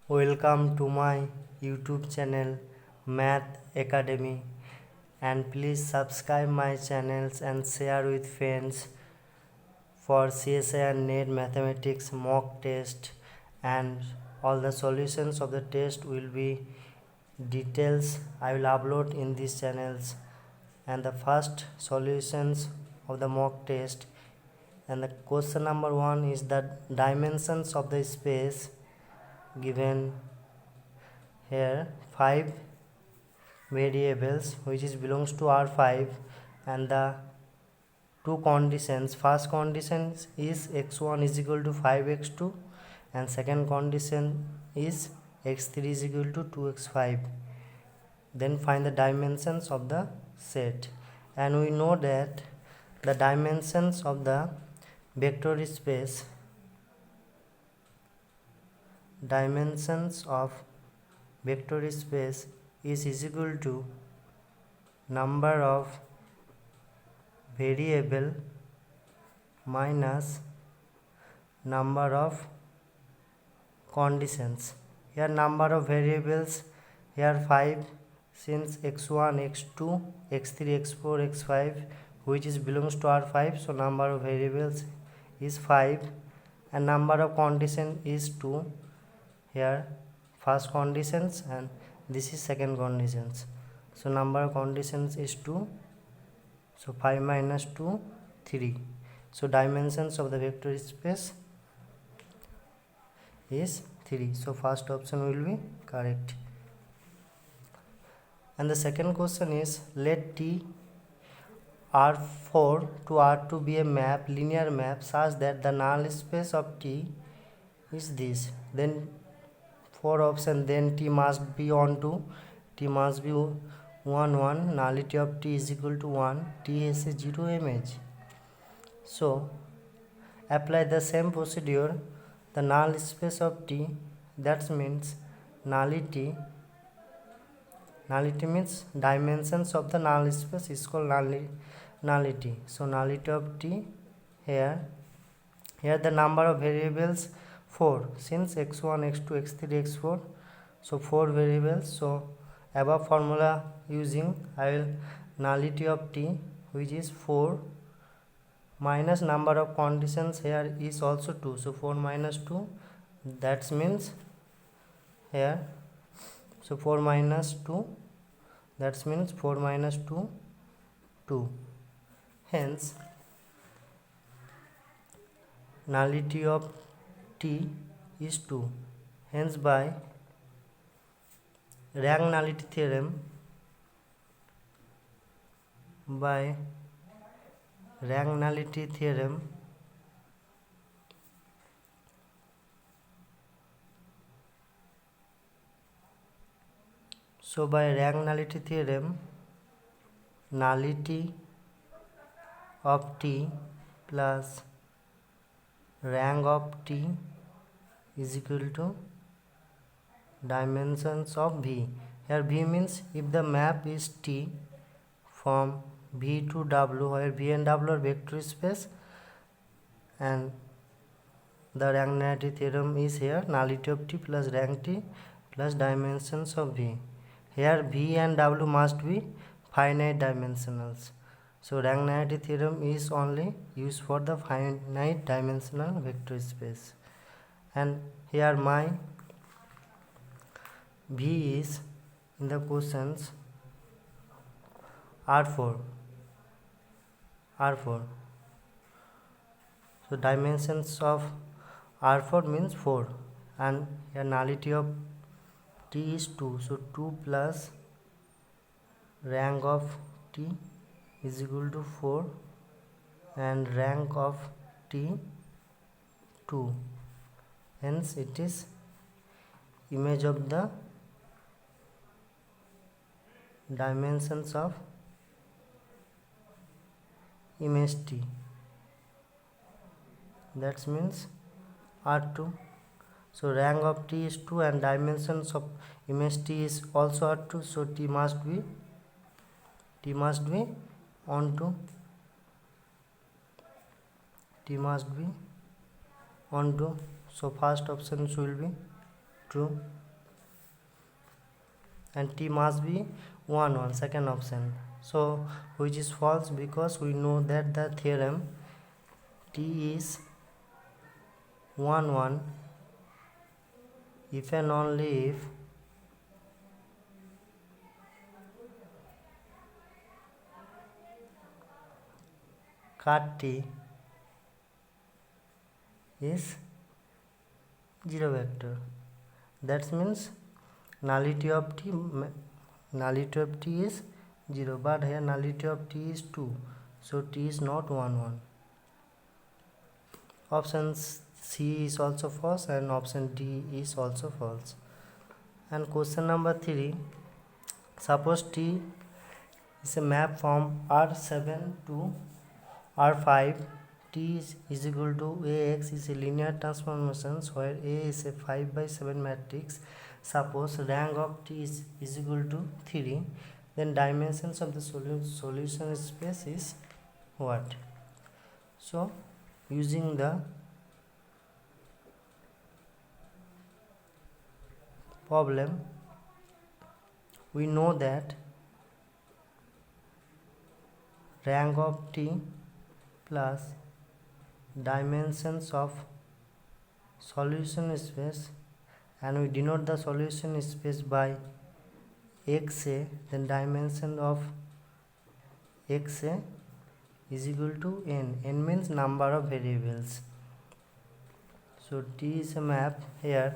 Welcome to my YouTube channel Math Academy, and please subscribe my channels and share with friends for CSI and NET mathematics mock test, and all the solutions of the test will be details I will upload in these channels. And the first solutions of the mock test, and the question number 1 is the dimensions of the space given here 5 variables which is belongs to R5, and the two conditions. First condition is x1 is equal to 5x2 and second condition is x3 is equal to 2x5. Then find the dimensions of the set, and we know that the dimensions of the vector space is equal to number of variable minus number of conditions. Here number of variables, here 5, since x1 x2 x3 x4 x5 which is belongs to R5, so number of variables is 5 and number of condition is 2. Here first conditions and this is second conditions, so number of conditions is 2, so 5 minus 2 3. So dimensions of the vector space is 3, so first option will be correct. And the second question is, let T R4 to R2 be a linear map such that the null space of T is this. Then 4 option, then T must be 1 1, nullity of T is equal to 1, T has a 0 image. So apply the same procedure, the null space of T, that means nullity means dimensions of the null space is called nullity. So nullity of T, here the number of variables 4, since x1 x2 x3 x4, so 4 variables. So above formula using, I will nullity of T which is 4 minus number of conditions here is also 2, so 4 minus 2, that means here, so 4 minus 2, that means 4 minus 2 2, hence nullity of T is 2. Hence by rank nullity theorem, so by rank nullity theorem, nullity of T plus rank of T is equal to dimensions of V. Here V means if the map is T from V to W, where V and W are vector space, and the rank nullity theorem is here nullity of T plus rank T plus dimensions of V. Here V and W must be finite dimensionals. So rank nullity theorem is only used for the finite dimensional vector space. And here my V is in the questions R4. So dimensions of R4 means 4, and here nullity of T is 2, so 2 plus rank of T is equal to 4 and rank of T 2, hence it is image of the dimensions of image T, that means R2. So rank of T is 2 and dimensions of image T is also R2, so T must be onto so first option will be true. and t must be 1 1, second option. So which is false, because we know that the theorem t is 1 1 if and only if cut t is 0 vector. That means nullity of t is 0, but here nullity of t is 2, so t is not 1 1. Option C is also false and option D is also false. And question number 3, suppose t is a map from R7 to R5. T is equal to Ax is a linear transformation where A is a 5 by 7 matrix. Suppose rank of T is equal to 3, then dimensions of the solution space is what? So using the problem, we know that rank of T plus dimensions of solution space, and we denote the solution space by xa, then dimension of xa is equal to n means number of variables. So T is a map here,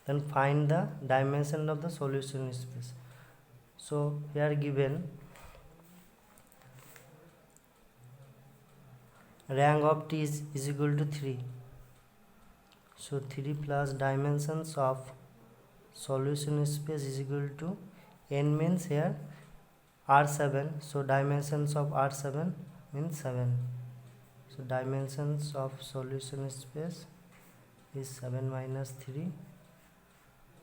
then find the dimension of the solution space. So here given rank of T is equal to 3, so 3 plus dimensions of solution space is equal to n means here R7, so dimensions of R7 means 7, so dimensions of solution space is 7 minus 3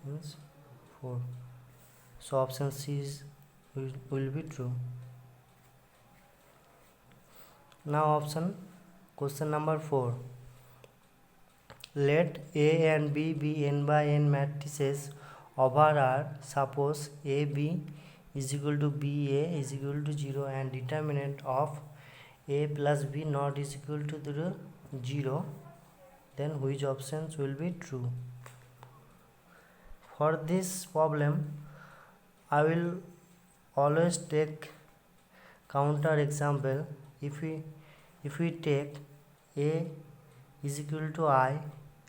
means 4, so option C will be true. Now question number 4, let A and B be n by n matrices over R. Suppose AB is equal to BA is equal to 0 and determinant of A plus B not is equal to 0, then which options will be true? For this problem, I will always take counter example. If we take A is equal to I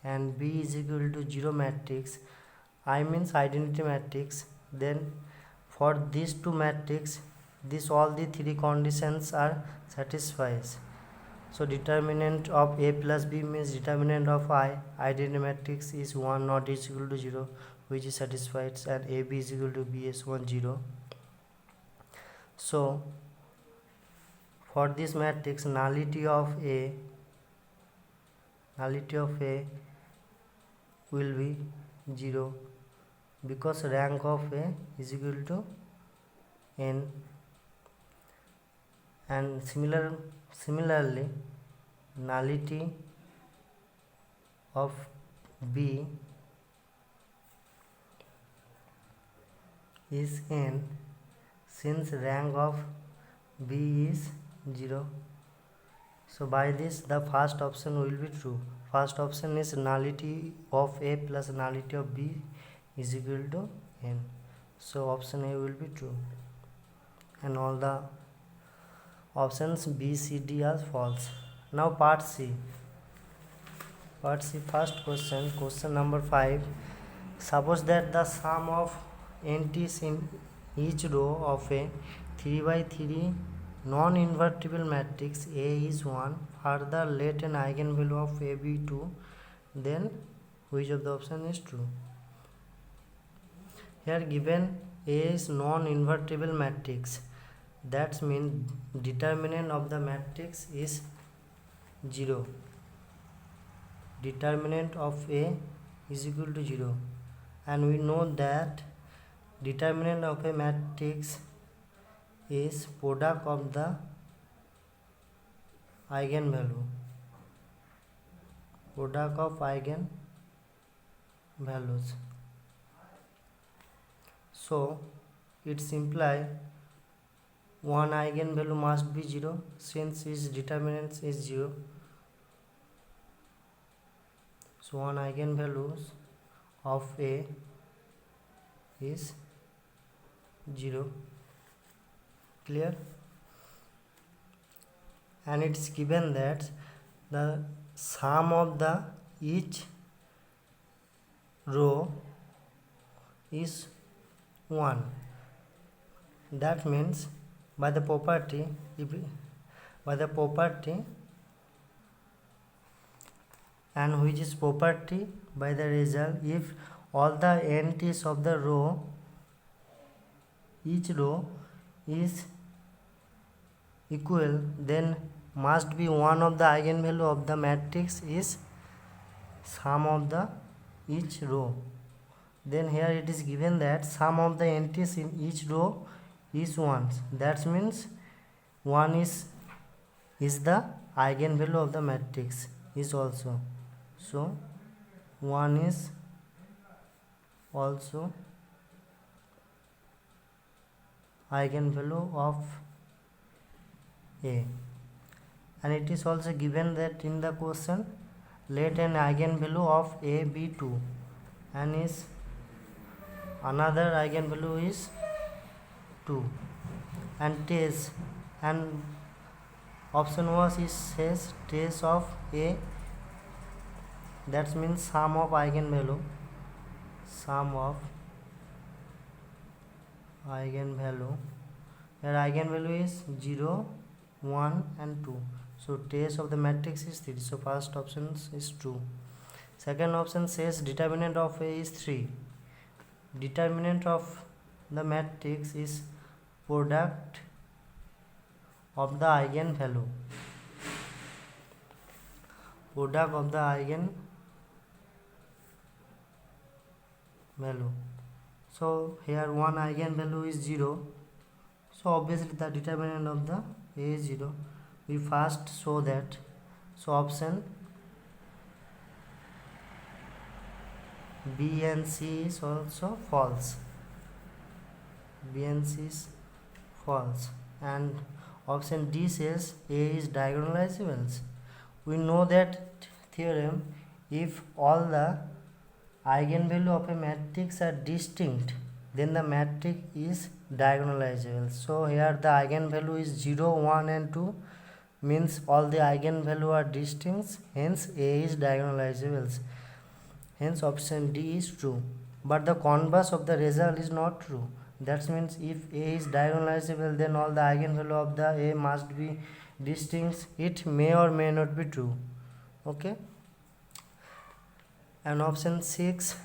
and B is equal to 0 matrix, I means identity matrix, then for these two matrix, all the three conditions are satisfied. So determinant of A plus B means determinant of identity matrix is 1 not is equal to 0, which is satisfied, and AB is equal to BS1 0. So for this matrix, nullity of A will be 0, because rank of A is equal to n, and similarly nullity of B is n, since rank of B is 0. So by this the first option will be true. First option is nullity of A plus nullity of B is equal to n. So option A will be true, and all the options B, C, D are false. Now part C. First question number 5. Suppose that the sum of entries in each row of a 3 by 3 non-invertible matrix A is 1. Further, let an eigenvalue of A be 2. Then which of the option is true? Here given A is non-invertible matrix, that means determinant of the matrix is 0. Determinant of A is equal to 0, and we know that determinant of a matrix is product of the eigenvalue, product of eigenvalues. So it's imply one eigenvalue must be 0 since its determinant is 0. So one eigenvalues of A is 0. Clear? And it's given that the sum of the each row is 1. That means by the property and which is property by the result, if all the entities of the row, each row is equal, then must be one of the eigenvalue of the matrix is sum of the each row. Then here it is given that sum of the entities in each row is 1. That means 1 is the eigenvalue of the matrix is also. So 1 is also eigenvalue of A. And it is also given that in the question, let an eigenvalue of A be 2 and is another eigenvalue is 2 and trace, and option was is says trace of A, that means sum of eigenvalue, here eigenvalue is 0, 1 and 2. So trace of the matrix is 3. So first option is true. Second option says determinant of A is 3. Determinant of the matrix is product of the eigenvalue. Product of the eigenvalue. So here one eigenvalue is 0. So obviously the determinant of the A is 0. We first show that. So option B and C is also false. B and C is false. And option D says A is diagonalizable. We know that theorem, if all the eigenvalue of a matrix are distinct, then the matrix is diagonalizable. So here the eigenvalue is 0, 1 and 2, means all the eigenvalue are distinct, hence A is diagonalizable. Hence option D is true. But the converse of the result is not true. That means if A is diagonalizable, then all the eigenvalue of the A must be distinct. It may or may not be true. Okay. And option 6